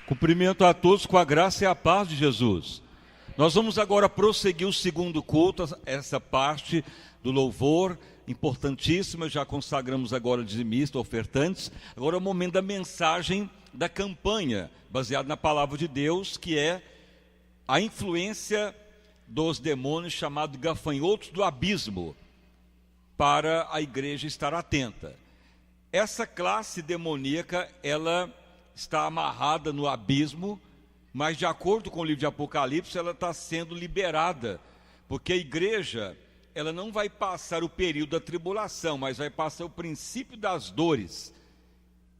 Cumprimento a todos com a graça e a paz de Jesus. Nós vamos agora prosseguir o segundo culto, essa parte do louvor, importantíssima. Já consagramos agora dizimistas, ofertantes. Agora é o momento da mensagem da campanha, baseada na palavra de Deus, que é a influência dos demônios, chamados gafanhotos do abismo, para a igreja estar atenta. Essa classe demoníaca, ela está amarrada no abismo, mas de acordo com o livro de Apocalipse, ela está sendo liberada, porque a igreja, ela não vai passar o período da tribulação, mas vai passar o princípio das dores.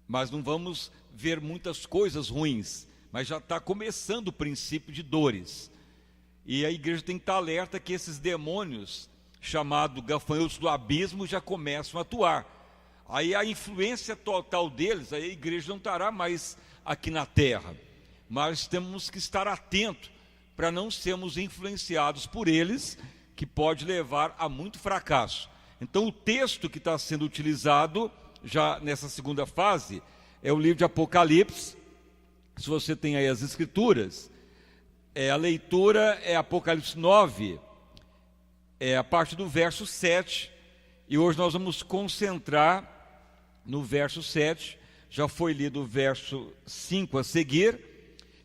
Mas não vamos ver muitas coisas ruins, mas já está começando o princípio de dores. E a igreja tem que estar alerta que esses demônios, chamados gafanhotos do abismo, já começam a atuar. Aí a influência total deles, aí a igreja não estará mais aqui na terra. Mas temos que estar atentos para não sermos influenciados por eles, que pode levar a muito fracasso. Então o texto que está sendo utilizado já nessa segunda fase é o livro de Apocalipse. Se você tem aí as escrituras, a leitura é Apocalipse 9, a partir do verso 7, e hoje nós vamos concentrar no verso 7, já foi lido o verso 5 a seguir,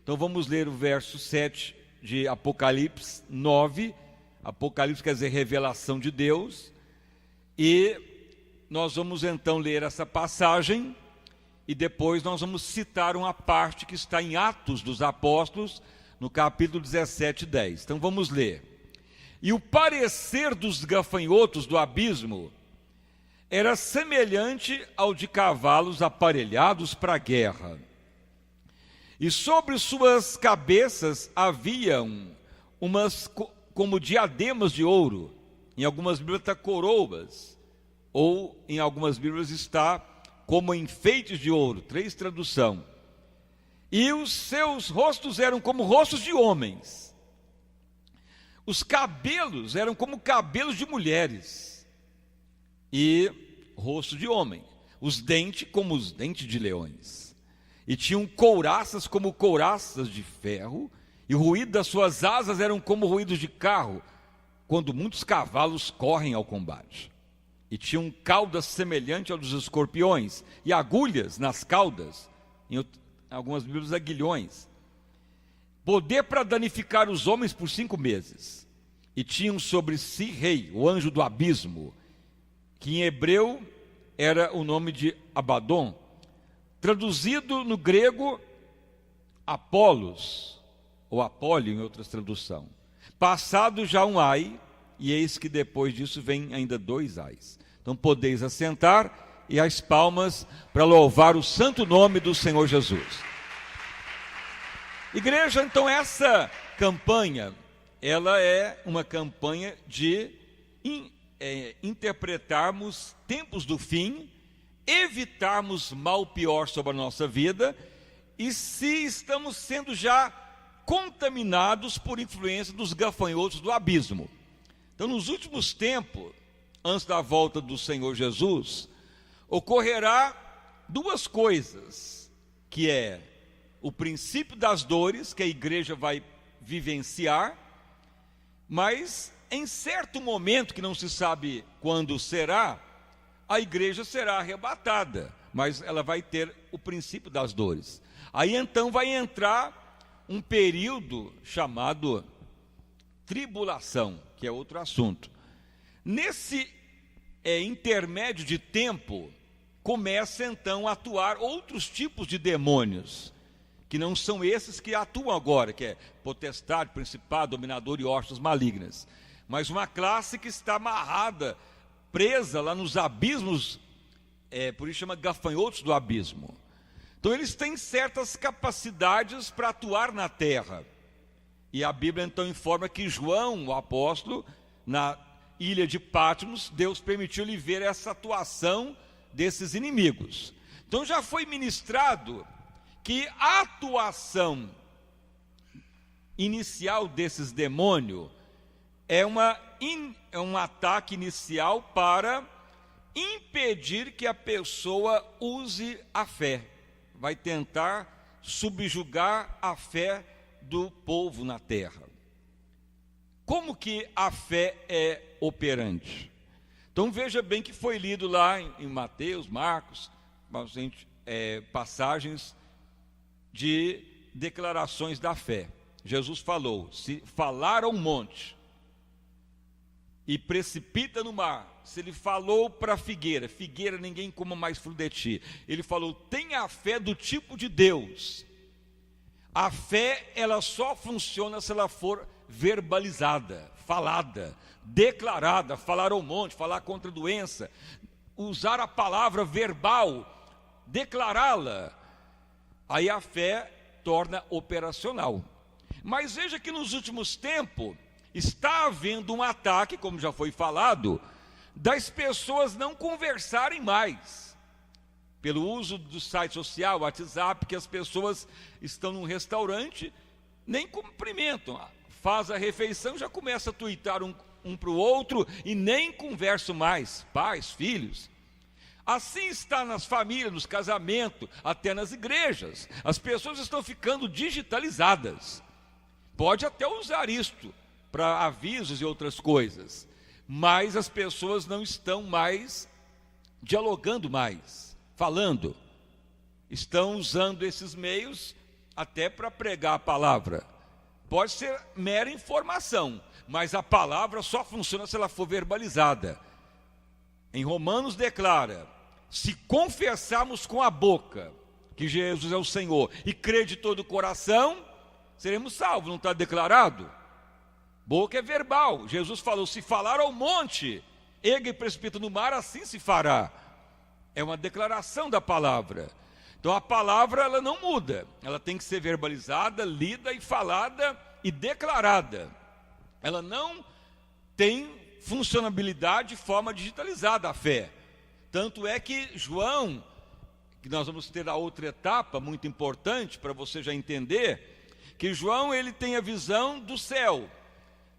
então vamos ler o verso 7 de Apocalipse 9, Apocalipse quer dizer revelação de Deus, e nós vamos então ler essa passagem, e depois nós vamos citar uma parte que está em Atos dos Apóstolos, no capítulo 17, 10. Então vamos ler. E o parecer dos gafanhotos do abismo era semelhante ao de cavalos aparelhados para a guerra. E sobre suas cabeças haviam umas como diademas de ouro. Em algumas Bíblias está coroas, ou em algumas Bíblias está como enfeites de ouro, 3 tradução. E os seus rostos eram como rostos de homens. Os cabelos eram como cabelos de mulheres. E rosto de homem. Os dentes como os dentes de leões. E tinham couraças como couraças de ferro. E o ruído das suas asas eram como ruídos de carro, quando muitos cavalos correm ao combate. E tinham caudas semelhantes aos dos escorpiões, e agulhas nas caudas, em algumas Bíblias aguilhões. Poder para danificar os homens por 5 meses. E tinham sobre si rei, o anjo do abismo, que em hebreu era o nome de Abaddon, traduzido no grego Apolos, ou Apólio em outras traduções. Passado já um ai, e eis que depois disso vem ainda 2 ais. Então podeis assentar e as palmas para louvar o santo nome do Senhor Jesus. Igreja, então essa campanha, ela é uma campanha de interpretarmos tempos do fim, evitarmos mal pior sobre a nossa vida, e se estamos sendo já contaminados por influência dos gafanhotos do abismo. Então nos últimos tempos, antes da volta do Senhor Jesus, ocorrerá 2 coisas, que é o princípio das dores, que a igreja vai vivenciar, mas em certo momento, que não se sabe quando será, a igreja será arrebatada, mas ela vai ter o princípio das dores. Aí então vai entrar um período chamado tribulação, que é outro assunto. Nesse intermédio de tempo, começa então a atuar outros tipos de demônios, que não são esses que atuam agora, que é potestade, principado, dominador e hostes malignas. Mas uma classe que está amarrada, presa lá nos abismos, por isso chama gafanhotos do abismo. Então eles têm certas capacidades para atuar na terra. E a Bíblia então informa que João, o apóstolo, na ilha de Patmos, Deus permitiu-lhe ver essa atuação desses inimigos. Então já foi ministrado que a atuação inicial desses demônios é um ataque inicial para impedir que a pessoa use a fé. Vai tentar subjugar a fé do povo na terra. Como que a fé é operante? Então veja bem que foi lido lá em Mateus, Marcos, passagens de declarações da fé. Jesus falou: se falar ao monte e precipita no mar, se ele falou para a figueira, figueira, ninguém coma mais fruto de ti, ele falou: tenha a fé do tipo de Deus. A fé, ela só funciona se ela for verbalizada, falada, declarada, falar ao monte, falar contra a doença, usar a palavra verbal, declará-la, aí a fé torna operacional. Mas veja que nos últimos tempos está havendo um ataque, como já foi falado, das pessoas não conversarem mais, pelo uso do site social, WhatsApp, que as pessoas estão num restaurante, nem cumprimentam, faz a refeição, já começa a tuitar um para o outro e nem conversam mais, pais, filhos. Assim está nas famílias, nos casamentos, até nas igrejas. As pessoas estão ficando digitalizadas. Pode até usar isto para avisos e outras coisas, mas as pessoas não estão mais dialogando mais, falando. Estão usando esses meios até para pregar a palavra. Pode ser mera informação, mas a palavra só funciona se ela for verbalizada. Em Romanos declara: se confessarmos com a boca que Jesus é o Senhor e crer de todo o coração, seremos salvos. Não está declarado? Boca é verbal. Jesus falou: se falar ao monte, ergue e precipita no mar, assim se fará. É uma declaração da palavra. Então a palavra, ela não muda, ela tem que ser verbalizada, lida e falada e declarada. Ela não tem funcionabilidade de forma digitalizada, a fé. Tanto é que João, que nós vamos ter a outra etapa muito importante para você já entender, que João, ele tem a visão do céu,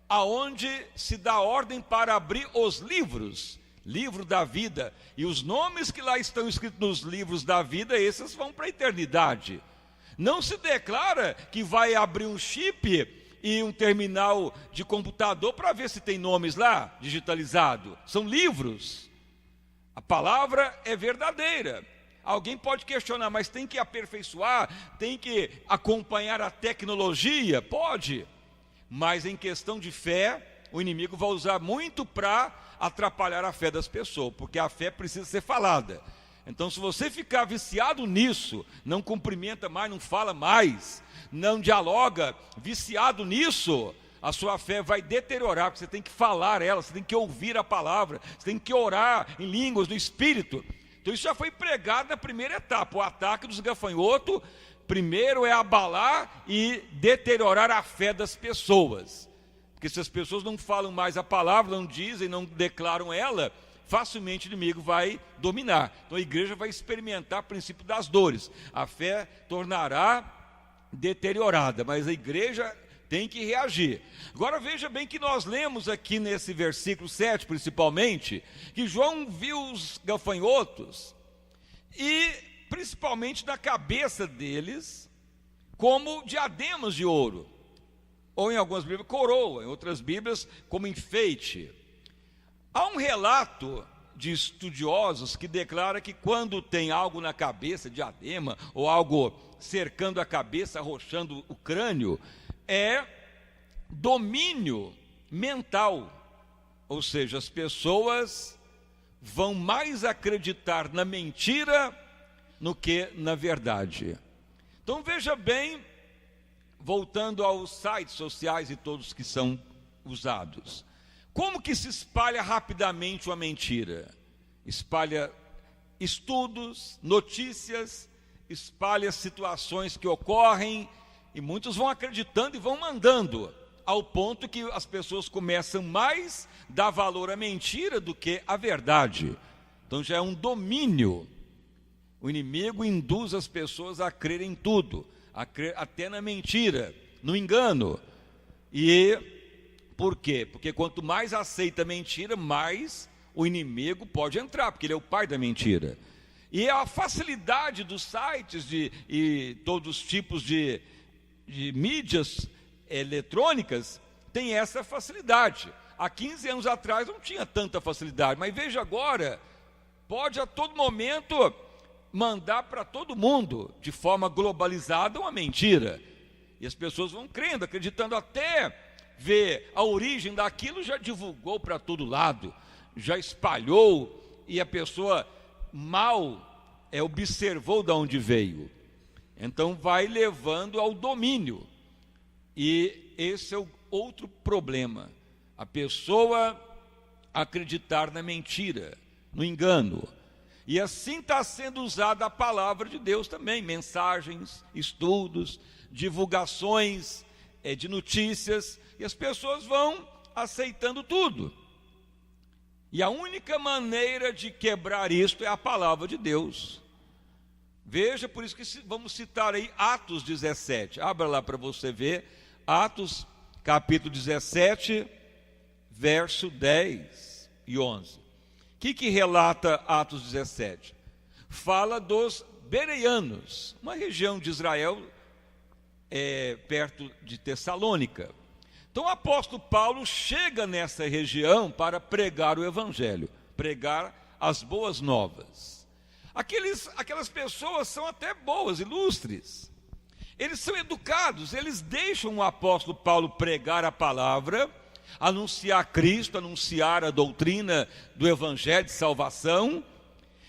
aonde se dá ordem para abrir os livros, livro da vida, e os nomes que lá estão escritos nos livros da vida, esses vão para a eternidade. Não se declara que vai abrir um chip e um terminal de computador para ver se tem nomes lá digitalizado. São livros. A palavra é verdadeira. Alguém pode questionar, mas tem que aperfeiçoar, tem que acompanhar a tecnologia? Pode. Mas em questão de fé, o inimigo vai usar muito para atrapalhar a fé das pessoas, porque a fé precisa ser falada. Então, se você ficar viciado nisso, não cumprimenta mais, não fala mais, não dialoga, viciado nisso, a sua fé vai deteriorar, porque você tem que falar ela, você tem que ouvir a palavra, você tem que orar em línguas, no Espírito. Então isso já foi pregado na primeira etapa. O ataque dos gafanhotos, primeiro é abalar e deteriorar a fé das pessoas. Porque se as pessoas não falam mais a palavra, não dizem, não declaram ela, facilmente o inimigo vai dominar. Então a igreja vai experimentar o princípio das dores. A fé tornará deteriorada, mas a igreja tem que reagir. Agora veja bem que nós lemos aqui nesse versículo 7, principalmente, que João viu os gafanhotos e principalmente na cabeça deles como diademas de ouro, ou em algumas bíblias coroa, em outras bíblias como enfeite. Há um relato de estudiosos que declara que quando tem algo na cabeça, diadema, ou algo cercando a cabeça, arrochando o crânio, é domínio mental, ou seja, as pessoas vão mais acreditar na mentira do que na verdade. Então veja bem, voltando aos sites sociais e todos que são usados, como que se espalha rapidamente uma mentira? Espalha estudos, notícias, espalha situações que ocorrem, e muitos vão acreditando e vão mandando, ao ponto que as pessoas começam mais a dar valor à mentira do que à verdade. Então já é um domínio. O inimigo induz as pessoas a crerem em tudo, a crer até na mentira, no engano. E por quê? Porque quanto mais aceita a mentira, mais o inimigo pode entrar, porque ele é o pai da mentira. E a facilidade dos sites e todos os tipos de mídias eletrônicas tem essa facilidade. Há 15 anos atrás não tinha tanta facilidade, mas veja agora, pode a todo momento mandar para todo mundo, de forma globalizada, uma mentira. E as pessoas vão crendo, acreditando, até ver a origem daquilo, já divulgou para todo lado, já espalhou, e a pessoa mal observou de onde veio. Então vai levando ao domínio. E esse é o outro problema. A pessoa acreditar na mentira, no engano. E assim está sendo usada a palavra de Deus também. Mensagens, estudos, divulgações de notícias. E as pessoas vão aceitando tudo. E a única maneira de quebrar isto é a palavra de Deus. Veja, por isso que vamos citar aí Atos 17. Abra lá para você ver. Atos capítulo 17, verso 10 e 11. O que relata Atos 17? Fala dos bereanos, uma região de Israel perto de Tessalônica. Então o apóstolo Paulo chega nessa região para pregar o evangelho, pregar as boas novas. Aquelas pessoas são até boas, ilustres. Eles são educados, eles deixam o apóstolo Paulo pregar a palavra, anunciar Cristo, anunciar a doutrina do evangelho de salvação,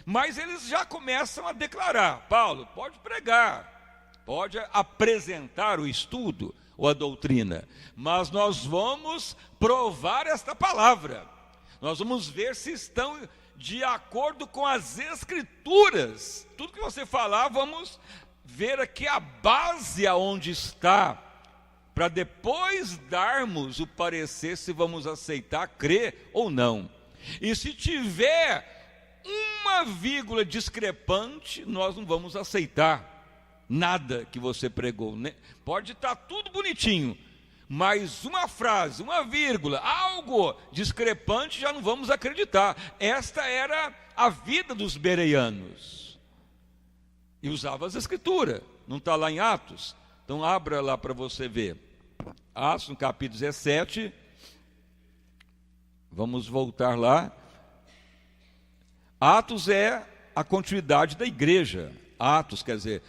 mas eles já começam a declarar: Paulo, pode pregar, pode apresentar o estudo ou a doutrina, mas nós vamos provar esta palavra, nós vamos ver se estão de acordo com as Escrituras. Tudo que você falar, vamos ver aqui a base aonde está, para depois darmos o parecer se vamos aceitar, crer ou não. E se tiver uma vírgula discrepante, nós não vamos aceitar nada que você pregou, né? Pode estar tudo bonitinho, mas uma frase, uma vírgula, algo discrepante, já não vamos acreditar. Esta era a vida dos bereanos. E usava as Escrituras, não está lá em Atos? Então abra lá para você ver. Atos, no capítulo 17. Vamos voltar lá. Atos é a continuidade da igreja. Atos, quer dizer,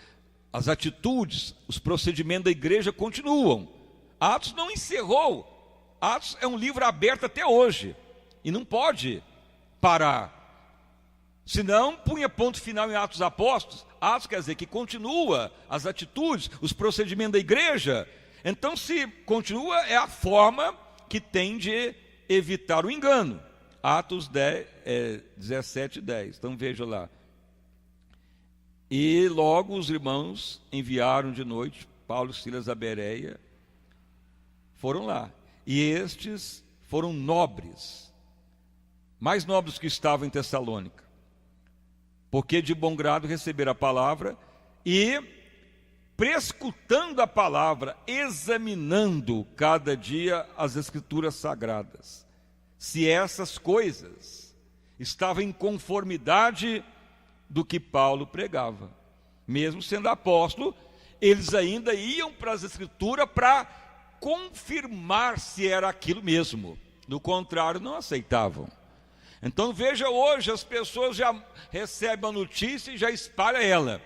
as atitudes, os procedimentos da igreja continuam. Atos não encerrou. Atos é um livro aberto até hoje. E não pode parar. Senão, punha ponto final em Atos Apóstolos. Atos quer dizer que continua as atitudes, os procedimentos da igreja. Então, se continua, é a forma que tem de evitar o engano. Atos 17, 10. Então, veja lá. E logo os irmãos enviaram de noite Paulo e Silas a Bereia. Foram lá. E estes foram nobres, mais nobres que estavam em Tessalônica, porque de bom grado receberam a palavra e, prescutando a palavra, examinando cada dia as Escrituras sagradas, se essas coisas estavam em conformidade do que Paulo pregava. Mesmo sendo apóstolo, eles ainda iam para as Escrituras para confirmar se era aquilo mesmo. Do contrário, não aceitavam. Então veja, hoje as pessoas já recebem a notícia e já espalham ela.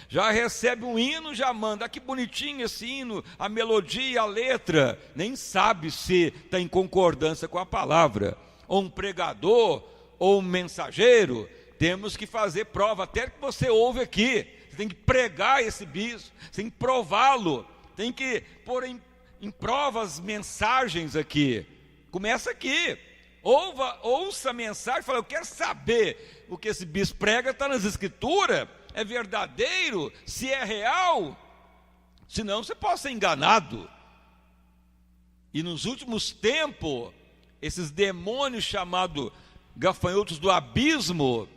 Já recebe um hino, já manda: ah, que bonitinho esse hino, a melodia, a letra. Nem sabe se está em concordância com a palavra. Ou um pregador, ou um mensageiro. Temos que fazer prova, até que você ouve aqui. Você tem que pregar esse bispo, você tem que prová-lo. Tem que pôr em prova as mensagens aqui. Começa aqui. Ouça a mensagem e fala: eu quero saber o que esse bispo prega, está nas Escrituras, é verdadeiro, se é real. Senão você pode ser enganado. E nos últimos tempos, esses demônios chamados gafanhotos do abismo,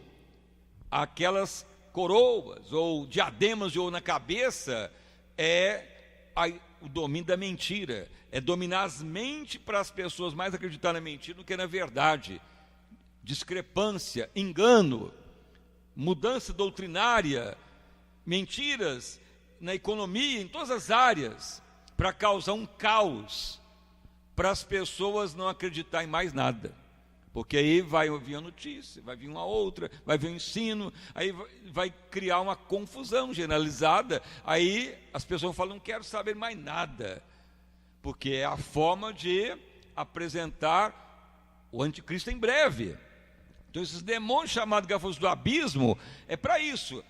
aquelas coroas ou diademas de ouro na cabeça, o domínio da mentira, é dominar as mentes para as pessoas mais acreditar na mentira do que na verdade. Discrepância, engano. mudança doutrinária, mentiras na economia, em todas as áreas, para causar um caos, para as pessoas não acreditarem em mais nada. Porque aí vai vir a notícia, vai vir uma outra, vai vir o ensino, aí vai criar uma confusão generalizada, aí as pessoas falam, não quero saber mais nada, porque é a forma de apresentar o anticristo em breve. Então esses demônios chamados gafanhotos do abismo, é para isso,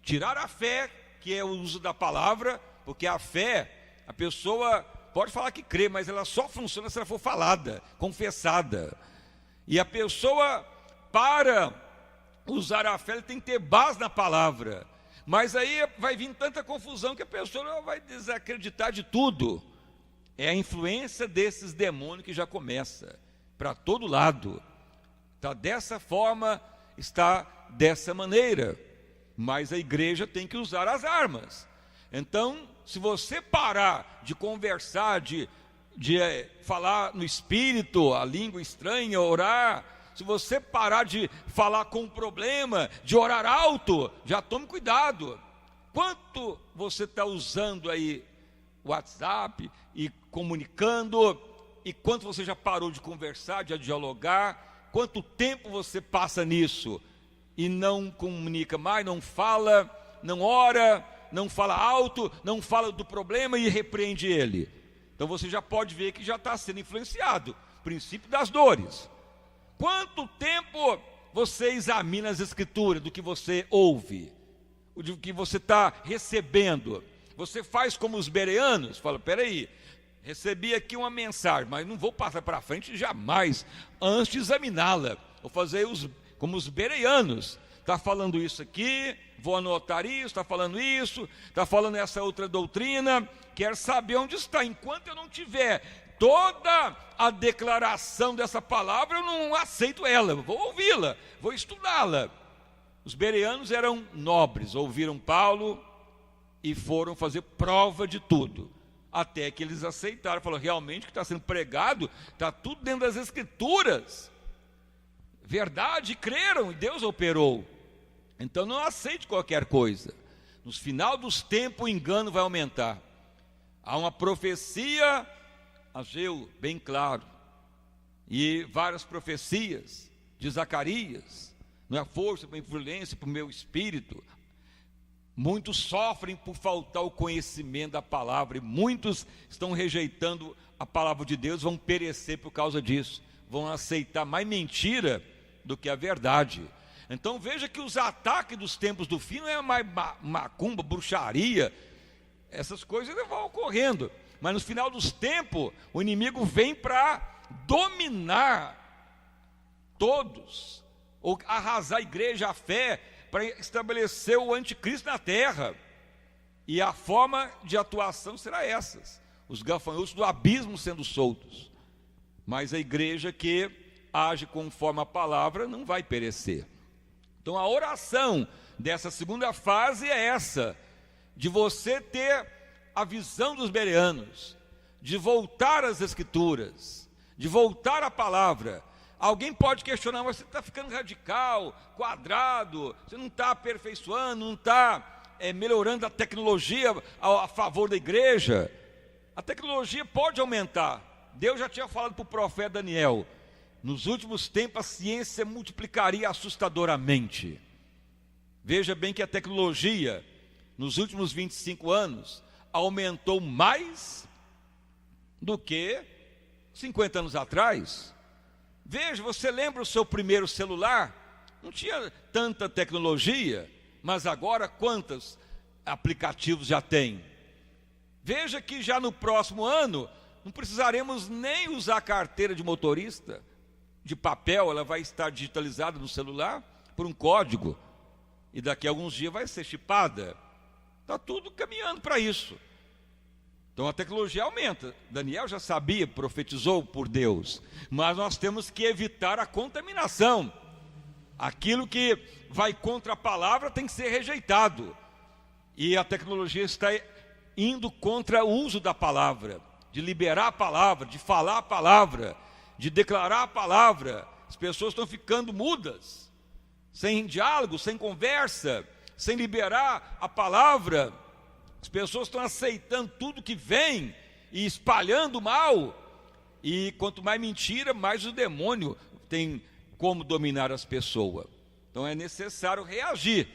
tirar a fé, que é o uso da palavra, porque a fé, a pessoa pode falar que crê, mas ela só funciona se ela for falada, confessada. E a pessoa, para usar a fé, ela tem que ter base na palavra. Mas aí vai vir tanta confusão que a pessoa vai desacreditar de tudo. É a influência desses demônios que já começa, para todo lado. Está dessa forma, está dessa maneira. Mas a igreja tem que usar as armas. Então, se você parar de conversar, de falar no espírito, a língua estranha, orar, se você parar de falar com um problema, de orar alto, já tome cuidado. Quanto você está usando aí o WhatsApp e comunicando, e quanto você já parou de conversar, de dialogar, quanto tempo você passa nisso e não comunica mais, não fala, não ora, não fala alto, não fala do problema e repreende ele. Então você já pode ver que já está sendo influenciado. Princípio das dores. Quanto tempo você examina as escrituras do que você ouve, do que você está recebendo? Você faz como os bereanos, fala, peraí, recebi aqui uma mensagem, mas não vou passar para frente jamais, antes de examiná-la. Vou fazer como os bereanos. Está falando isso aqui, vou anotar isso, está falando isso, está falando essa outra doutrina, quero saber onde está. Enquanto eu não tiver toda a declaração dessa palavra, eu não aceito ela, vou ouvi-la, vou estudá-la. Os bereanos eram nobres, ouviram Paulo e foram fazer prova de tudo, até que eles aceitaram, falaram, realmente o que está sendo pregado, está tudo dentro das escrituras, verdade, creram e Deus operou. Então não aceite qualquer coisa. No final dos tempos o engano vai aumentar. Há uma profecia, Ageu, bem claro, e várias profecias de Zacarias, não é força, para influência, para o meu espírito. Muitos sofrem por faltar o conhecimento da palavra, e muitos estão rejeitando a palavra de Deus, vão perecer por causa disso, vão aceitar mais mentira do que a verdade. Então veja que os ataques dos tempos do fim não é mais macumba, bruxaria, essas coisas vão ocorrendo, mas no final dos tempos o inimigo vem para dominar todos, ou arrasar a igreja, a fé, para estabelecer o anticristo na terra, e a forma de atuação será essas, os gafanhotos do abismo sendo soltos, mas a igreja que age conforme a palavra não vai perecer. Então a oração dessa segunda fase é essa, de você ter a visão dos bereanos, de voltar às escrituras, de voltar à palavra. Alguém pode questionar, mas você está ficando radical, quadrado, você não está aperfeiçoando, não está melhorando a tecnologia a favor da igreja. A tecnologia pode aumentar. Deus já tinha falado para o profeta Daniel, nos últimos tempos a ciência multiplicaria assustadoramente. Veja bem que a tecnologia, nos últimos 25 anos, aumentou mais do que 50 anos atrás. Veja, você lembra o seu primeiro celular? Não tinha tanta tecnologia, mas agora quantos aplicativos já tem? Veja que já no próximo ano, não precisaremos nem usar carteira de motorista de papel, ela vai estar digitalizada no celular por um código, e daqui a alguns dias vai ser chipada. Está tudo caminhando para isso. Então a tecnologia aumenta. Daniel já sabia, profetizou por Deus, mas nós temos que evitar a contaminação. Aquilo que vai contra a palavra tem que ser rejeitado, e a tecnologia está indo contra o uso da palavra, de liberar a palavra, de falar a palavra, de declarar a palavra. As pessoas estão ficando mudas, sem diálogo, sem conversa, sem liberar a palavra. As pessoas estão aceitando tudo que vem e espalhando mal. E quanto mais mentira, mais o demônio tem como dominar as pessoas. Então é necessário reagir.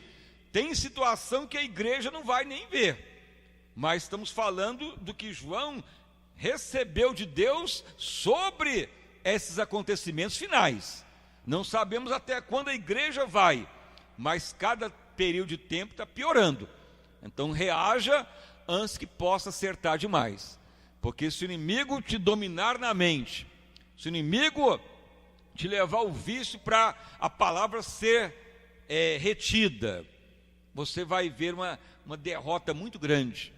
Tem situação que a igreja não vai nem ver, mas estamos falando do que João recebeu de Deus sobre esses acontecimentos finais. Não sabemos até quando a igreja vai, mas cada período de tempo está piorando. Então reaja antes que possa acertar demais. Porque se o inimigo te dominar na mente, se o inimigo te levar o vício para a palavra ser retida, você vai ver uma derrota muito grande.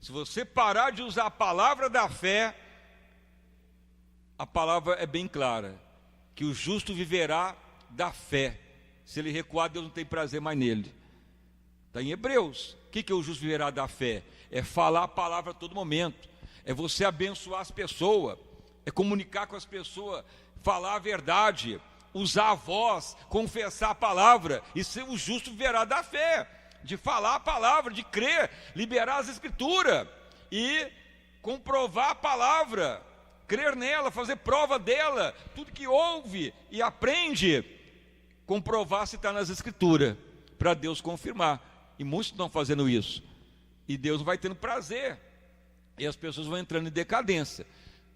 Se você parar de usar a palavra da fé, a palavra é bem clara, que o justo viverá da fé. Se ele recuar, Deus não tem prazer mais nele. Está em Hebreus. O que é o justo viverá da fé? É falar a palavra a todo momento, é você abençoar as pessoas, é comunicar com as pessoas, falar a verdade, usar a voz, confessar a palavra. E ser o justo viverá da fé, de falar a palavra, de crer, liberar as escrituras e comprovar a palavra, crer nela, fazer prova dela, tudo que ouve e aprende, comprovar se está nas escrituras, para Deus confirmar. E muitos estão fazendo isso, e Deus vai tendo prazer, e as pessoas vão entrando em decadência.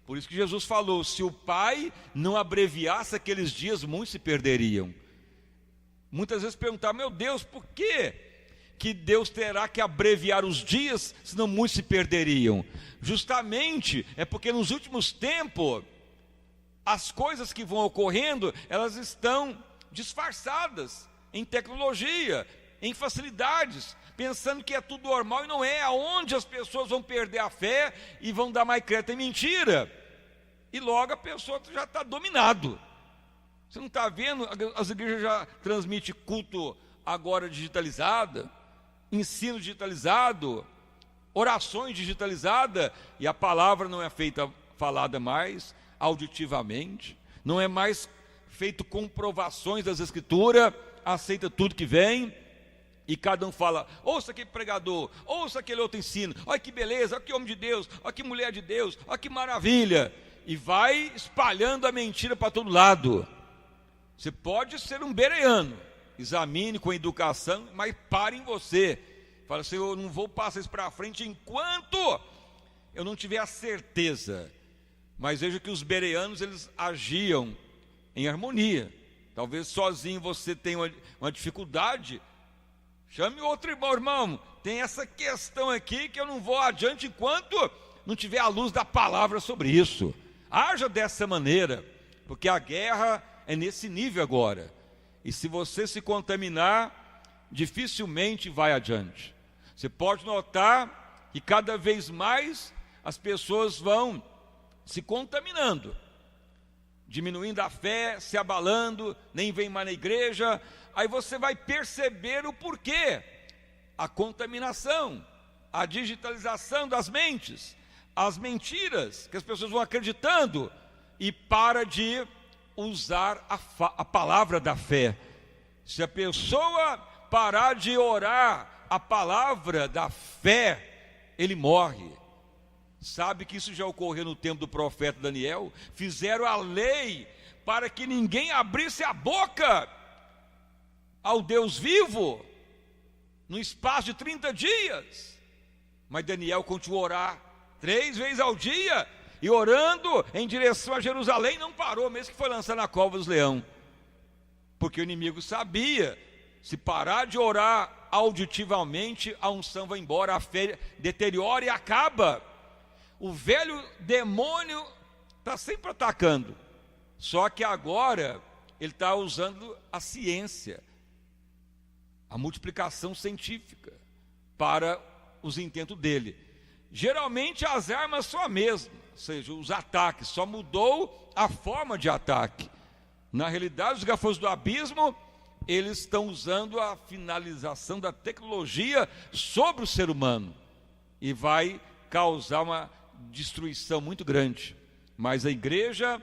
Por isso que Jesus falou, se o Pai não abreviasse aqueles dias, muitos se perderiam. Muitas vezes perguntaram, meu Deus, por que Deus terá que abreviar os dias, senão muitos se perderiam? Justamente é porque nos últimos tempos, as coisas que vão ocorrendo, elas estão disfarçadas em tecnologia, em facilidades, pensando que é tudo normal, e não é. Aonde as pessoas vão perder a fé e vão dar mais crédito em mentira, e logo a pessoa já está dominado. Você não está vendo? As igrejas já transmitem culto agora digitalizada, ensino digitalizado, orações digitalizadas, e a palavra não é falada mais auditivamente, não é mais feito comprovações das escrituras, aceita tudo que vem, e cada um fala, ouça aquele pregador, ouça aquele outro ensino, olha que beleza, olha que homem de Deus, olha que mulher de Deus, olha que maravilha, e vai espalhando a mentira para todo lado. Você pode ser um bereano, examine com educação, mas pare em você. Fala assim, eu não vou passar isso para frente enquanto eu não tiver a certeza. Mas veja que os bereanos, eles agiam em harmonia. Talvez sozinho você tenha uma dificuldade, chame outro irmão, tem essa questão aqui que eu não vou adiante enquanto não tiver a luz da palavra sobre isso. Haja dessa maneira, porque a guerra é nesse nível agora. E se você se contaminar, dificilmente vai adiante. Você pode notar que cada vez mais as pessoas vão se contaminando, diminuindo a fé, se abalando, nem vem mais na igreja. Aí você vai perceber o porquê. A contaminação, a digitalização das mentes, as mentiras que as pessoas vão acreditando, e para de usar a palavra da fé. Se a pessoa parar de orar a palavra da fé, ele morre. Sabe que isso já ocorreu no tempo do profeta Daniel? Fizeram a lei para que ninguém abrisse a boca ao Deus vivo, no espaço de 30 dias. Mas Daniel continuou a orar 3 vezes ao dia, e orando em direção a Jerusalém, não parou, mesmo que foi lançado na cova dos leões. Porque o inimigo sabia, se parar de orar auditivamente, a unção vai embora, a fé deteriora e acaba. O velho demônio está sempre atacando, só que agora ele está usando a ciência, a multiplicação científica para os intentos dele. Geralmente as armas são as mesmas, ou seja, os ataques, só mudou a forma de ataque. Na realidade, os gafanhotos do abismo, eles estão usando a finalização da tecnologia sobre o ser humano, e vai causar uma destruição muito grande. Mas a igreja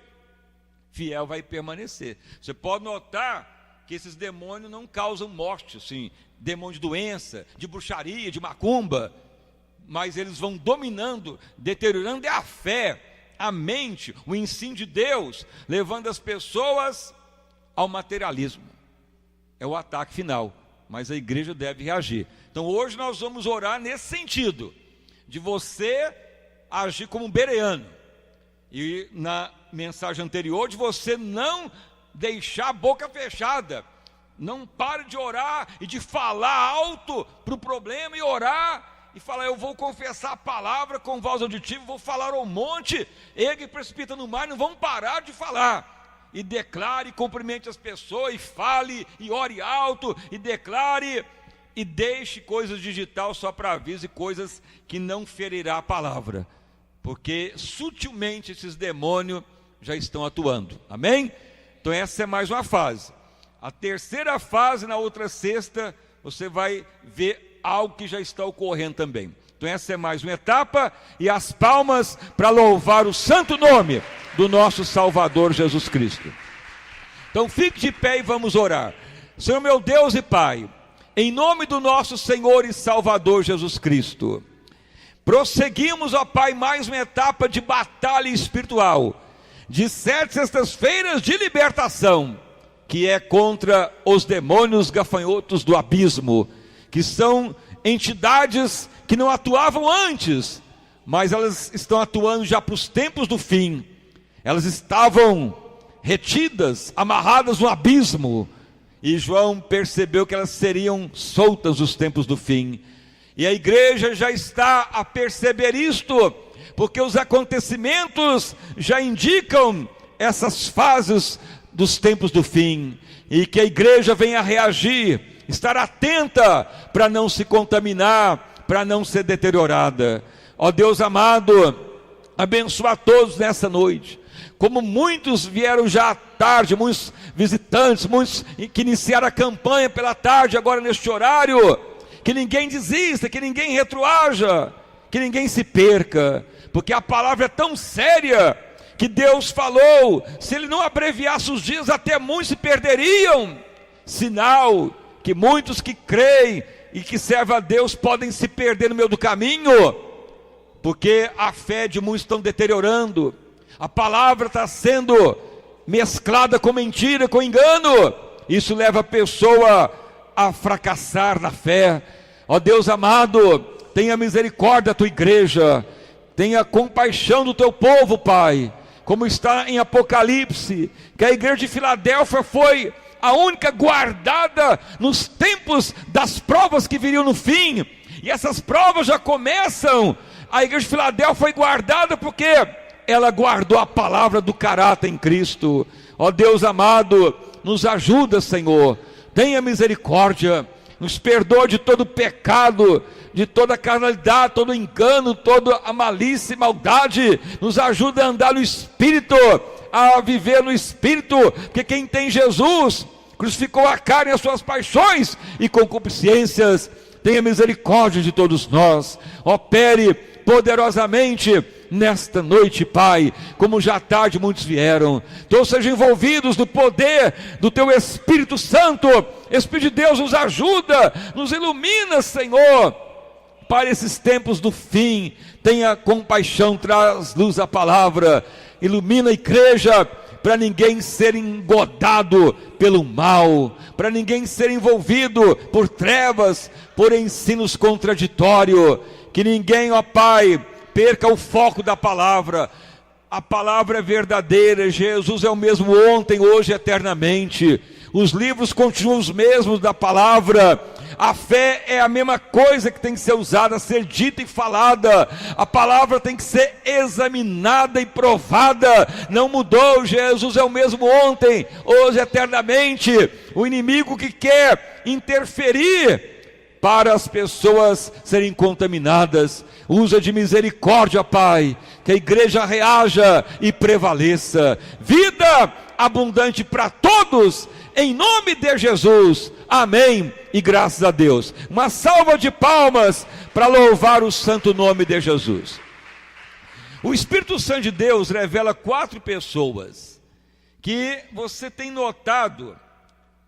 fiel vai permanecer. Você pode notar que esses demônios não causam morte, assim, demônio de doença, de bruxaria, de macumba, mas eles vão dominando, deteriorando a fé, a mente, o ensino de Deus, levando as pessoas ao materialismo. É o ataque final, mas a igreja deve reagir. Então hoje nós vamos orar nesse sentido, de você agir como um bereano, e na mensagem anterior, de você não deixar a boca fechada, não pare de orar e de falar alto para o problema, e orar e falar: eu vou confessar a palavra com voz auditiva, vou falar ao monte, ergue e precipita no mar. Não vamos parar de falar, e declare, e cumprimente as pessoas, e fale, e ore alto, e declare, e deixe coisas digital só para aviso, e coisas que não ferirá a palavra, porque sutilmente esses demônios já estão atuando, amém? Então essa é mais uma fase. A terceira fase, na outra sexta, você vai ver algo que já está ocorrendo também. Então essa é mais uma etapa, e as palmas para louvar o santo nome do nosso Salvador Jesus Cristo. Então fique de pé e vamos orar. Senhor meu Deus e Pai, em nome do nosso Senhor e Salvador Jesus Cristo, prosseguimos, ó Pai, mais uma etapa de batalha espiritual, de 7 sextas-feiras de libertação, que é contra os demônios gafanhotos do abismo, que são entidades que não atuavam antes, mas elas estão atuando já para os tempos do fim. Elas estavam retidas, amarradas no abismo, e João percebeu que elas seriam soltas nos tempos do fim. E a igreja já está a perceber isto, porque os acontecimentos já indicam essas fases dos tempos do fim, e que a igreja venha a reagir, estar atenta para não se contaminar, para não ser deteriorada. Ó Deus amado, abençoa a todos nessa noite. Como muitos vieram já à tarde, muitos visitantes, muitos que iniciaram a campanha pela tarde, agora neste horário, que ninguém desista, que ninguém retroaja, que ninguém se perca, porque a palavra é tão séria, que Deus falou, se Ele não abreviasse os dias, até muitos se perderiam. Sinal que muitos que creem e que servem a Deus podem se perder no meio do caminho, porque a fé de muitos estão deteriorando, a palavra está sendo mesclada com mentira, com engano. Isso leva a pessoa a fracassar na fé. Ó Deus amado, tenha misericórdia da tua igreja, tenha compaixão do teu povo, Pai, como está em Apocalipse, que a igreja de Filadélfia foi a única guardada nos tempos das provas que viriam no fim, e essas provas já começam. A igreja de Filadélfia foi guardada porque ela guardou a palavra do caráter em Cristo. Ó Deus amado, nos ajuda, Senhor, tenha misericórdia, nos perdoa de todo pecado, de toda carnalidade, todo engano, toda a malícia e maldade. Nos ajuda a andar no Espírito, a viver no Espírito, porque quem tem Jesus crucificou a carne e as suas paixões e concupiscências. Tenha misericórdia de todos nós, opere poderosamente nesta noite, Pai, como já à tarde muitos vieram. Todos sejam envolvidos no poder do Teu Espírito Santo. Espírito de Deus, nos ajuda, nos ilumina, Senhor, para esses tempos do fim. Tenha compaixão, traz luz à palavra, ilumina a igreja, para ninguém ser engodado pelo mal, para ninguém ser envolvido por trevas, por ensinos contraditórios, que ninguém, ó Pai, perca o foco da palavra. A palavra é verdadeira, Jesus é o mesmo ontem, hoje e eternamente. Os livros continuam os mesmos da palavra. A fé é a mesma coisa que tem que ser usada, ser dita e falada. A palavra tem que ser examinada e provada. Não mudou, Jesus é o mesmo ontem, hoje e eternamente. O inimigo que quer interferir para as pessoas serem contaminadas, usa de misericórdia, Pai, que a igreja reaja e prevaleça. Vida abundante para todos, em nome de Jesus, amém, e graças a Deus. Uma salva de palmas para louvar o santo nome de Jesus. O Espírito Santo de Deus revela 4 pessoas que você tem notado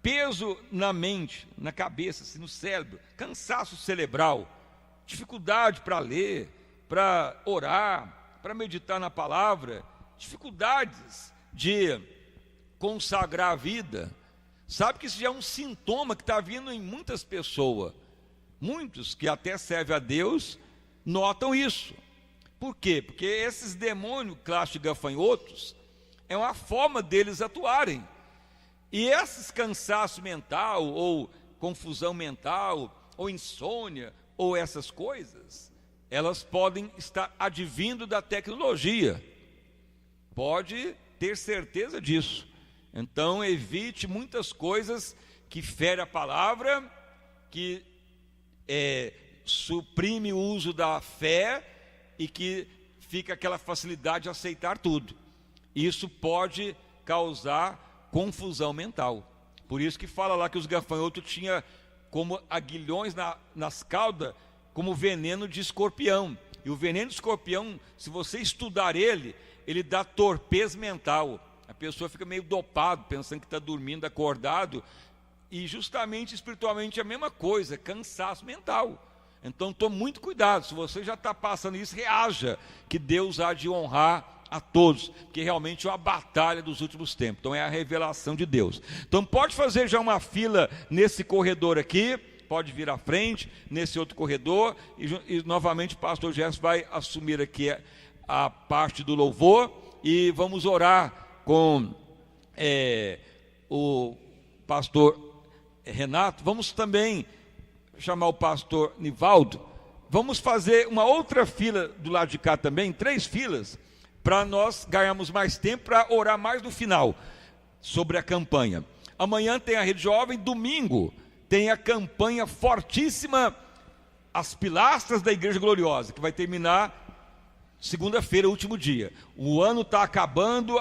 peso na mente, na cabeça, assim, no cérebro, cansaço cerebral, dificuldade para ler, para orar, para meditar na palavra, dificuldades de consagrar a vida. Sabe que isso já é um sintoma que está vindo em muitas pessoas. Muitos que até servem a Deus notam isso. Por quê? Porque esses demônios clássicos de gafanhotos é uma forma deles atuarem. E esses cansaço mental, ou confusão mental, ou insônia, ou essas coisas, elas podem estar advindo da tecnologia. Pode ter certeza disso. Então evite muitas coisas que ferem a palavra, que suprime o uso da fé e que fica aquela facilidade de aceitar tudo. Isso pode causar confusão mental. Por isso que fala lá que os gafanhotos tinham como aguilhões nas caudas, como veneno de escorpião. E o veneno de escorpião, se você estudar ele dá torpeza mental. A pessoa fica meio dopado, pensando que está dormindo, acordado. E justamente espiritualmente é a mesma coisa, cansaço mental. Então tome muito cuidado, se você já está passando isso, reaja, que Deus há de honrar a todos, porque realmente é uma batalha dos últimos tempos. Então é a revelação de Deus. Então pode fazer já uma fila nesse corredor aqui, pode vir à frente, nesse outro corredor, e novamente o pastor Gerson vai assumir aqui a parte do louvor, e vamos orar com o pastor Renato. Vamos também chamar o pastor Nivaldo. Vamos fazer uma outra fila do lado de cá também, 3 filas, para nós ganharmos mais tempo para orar mais no final sobre a campanha. Amanhã tem a Rede Jovem, domingo tem a campanha fortíssima, As Pilastras da Igreja Gloriosa, que vai terminar segunda-feira, último dia. O ano está acabando,